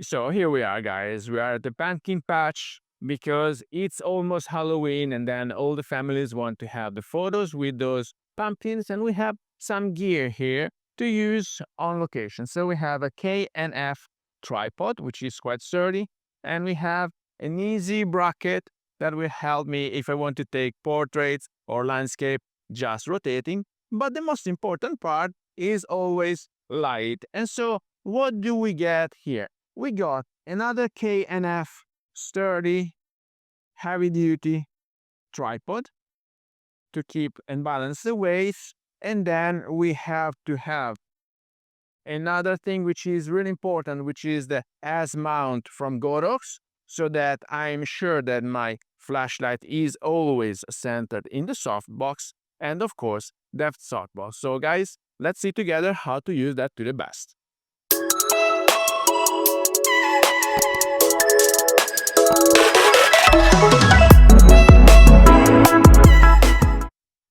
So here we are, guys. We are at the pumpkin patch because it's almost Halloween, and then all the families want to have the photos with those pumpkins, and we have some gear here to use on location. So we have a K&F tripod, which is quite sturdy, and we have an easy bracket that will help me if I want to take portraits or landscape just rotating. But the most important part is always light. And so what do we get here? We got another K&F sturdy, heavy duty tripod to keep and balance the weight. And then we have to have another thing which is really important, which is the S mount from Godox, so that I'm sure that my flashlight is always centered in the softbox, and of course, the softbox. So guys, let's see together how to use that to the best.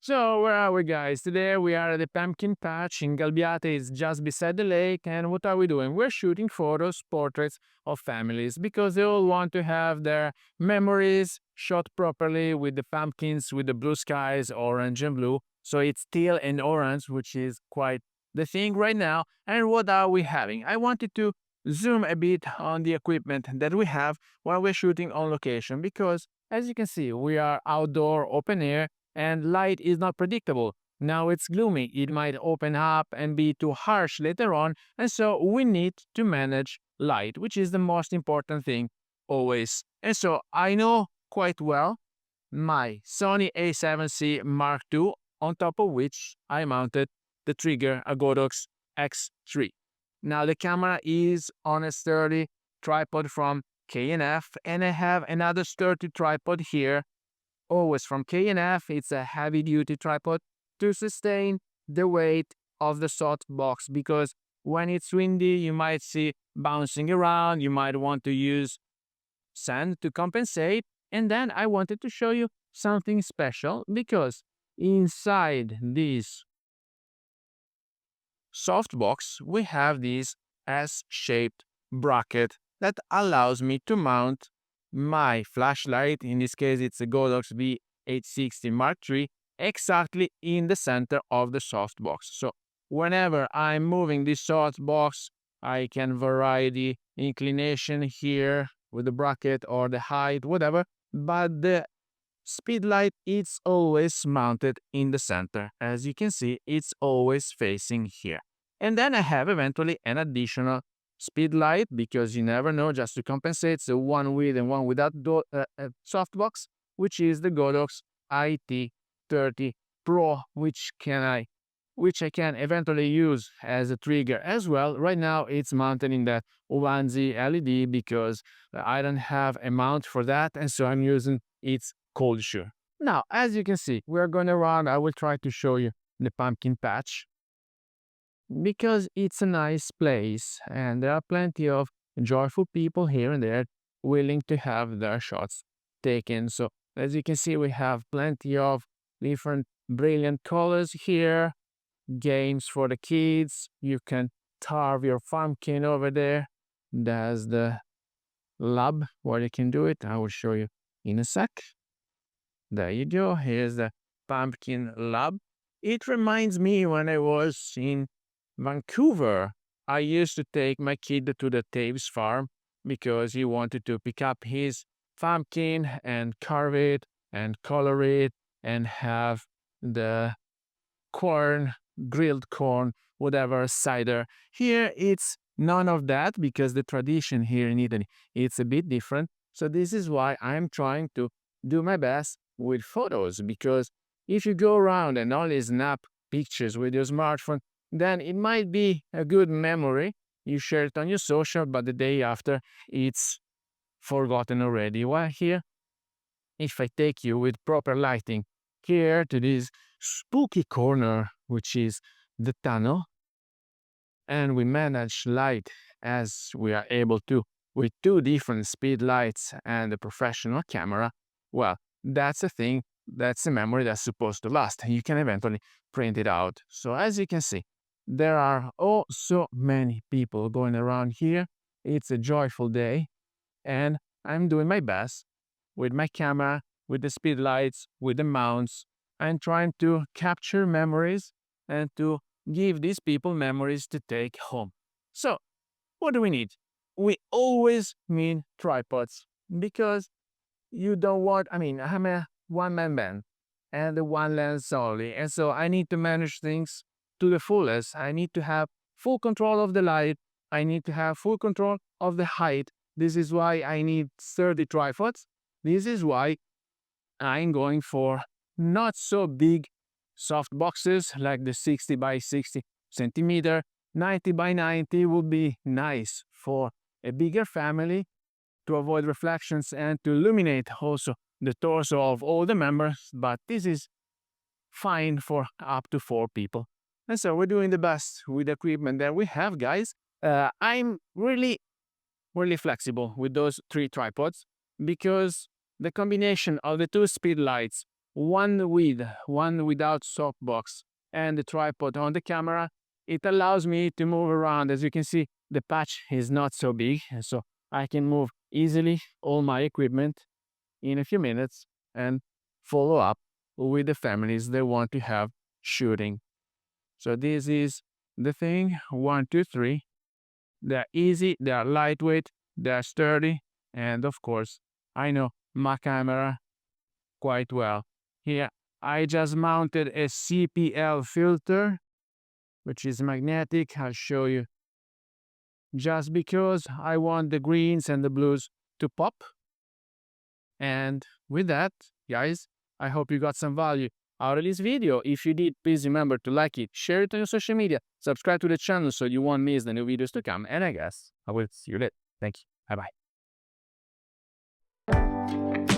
So, where are we, guys? Today we are at the pumpkin patch in Galbiate. It's just beside the lake. And what are we doing? We're shooting photos, portraits of families because they all want to have their memories shot properly with the pumpkins, with the blue skies, orange and blue. So, it's teal and orange, which is quite the thing right now. And what are we having? I wanted to zoom a bit on the equipment that we have while we're shooting on location because, as you can see, we are outdoor, open air, and light is not predictable. Now it's gloomy. It might open up and be too harsh later on, and so we need to manage light, which is the most important thing always. And so I know quite well my Sony A7C Mark II, on top of which I mounted the trigger, a Godox X3. Now the camera is on a sturdy tripod from K&F, and I have another sturdy tripod here always from K&F. It's a heavy duty tripod to sustain the weight of the softbox because when it's windy, you might see bouncing around. You might want to use sand to compensate. And then I wanted to show you something special because inside this softbox, we have this S-shaped bracket that allows me to mount my flashlight. In this case, it's a Godox V860 Mark III, exactly in the center of the softbox. So whenever I'm moving this softbox, I can vary the inclination here with the bracket or the height, whatever, but the speed light is always mounted in the center. As you can see, it's always facing here. And then I have eventually an additional speed light because you never know, just to compensate. So one with and one without softbox, which is the Godox IT30 Pro, which I can eventually use as a trigger as well. Right now, it's mounted in that onesie LED because I don't have a mount for that, and so I'm using its cold shoe. Now, as you can see, we're going around. I will try to show you the pumpkin patch because it's a nice place and there are plenty of joyful people here and there willing to have their shots taken. So, as you can see, we have plenty of different brilliant colors here, games for the kids. You can carve your pumpkin over there. There's the lab where you can do it. I will show you in a sec. There you go. Here's the pumpkin lab. It reminds me when I was in Vancouver. I used to take my kid to the Taves farm because he wanted to pick up his pumpkin and carve it and color it and have the corn, grilled corn, whatever, cider. Here it's none of that because the tradition here in Italy it's a bit different. So this is why I'm trying to do my best with photos because if you go around and only snap pictures with your smartphone, then it might be a good memory. You share it on your social, but the day after it's forgotten already. While here, if I take you with proper lighting here to this spooky corner, which is the tunnel, and we manage light as we are able to with two different speed lights and a professional camera, well, that's a thing, that's a memory that's supposed to last. You can eventually print it out. So as you can see, there are oh so many people going around here. It's a joyful day, and I'm doing my best with my camera, with the speed lights, with the mounts. I'm trying to capture memories and to give these people memories to take home. So, what do we need? We always need tripods because you don't want, I'm a one man band and the one lens only. And so I need to manage things to the fullest. I need to have full control of the light. I need to have full control of the height. This is why I need 30 tripods. This is why I'm going for not so big soft boxes like the 60 by 60 centimeter. 90 by 90 would be nice for a bigger family to avoid reflections and to illuminate also the torso of all the members, but this is fine for up to 4 people. And so we're doing the best with the equipment that we have, guys. I'm really flexible with those 3 tripods because the combination of the 2 speed lights, one with, one without softbox, and the tripod on the camera, it allows me to move around. As you can see, the patch is not so big, and so I can move easily all my equipment in a few minutes and follow up with the families they want to have shooting. So this is the thing, 1, 2, 3. They're easy, they're lightweight, they're sturdy, and of course, I know my camera quite well. Here, I just mounted a CPL filter, which is magnetic. I'll show you. Just because I want the greens and the blues to pop. And with that, guys, I hope you got some value out of this video. If you did, please remember to like it, share it on your social media, subscribe to the channel so you won't miss the new videos to come. And I guess I will see you later. Thank you. Bye-bye.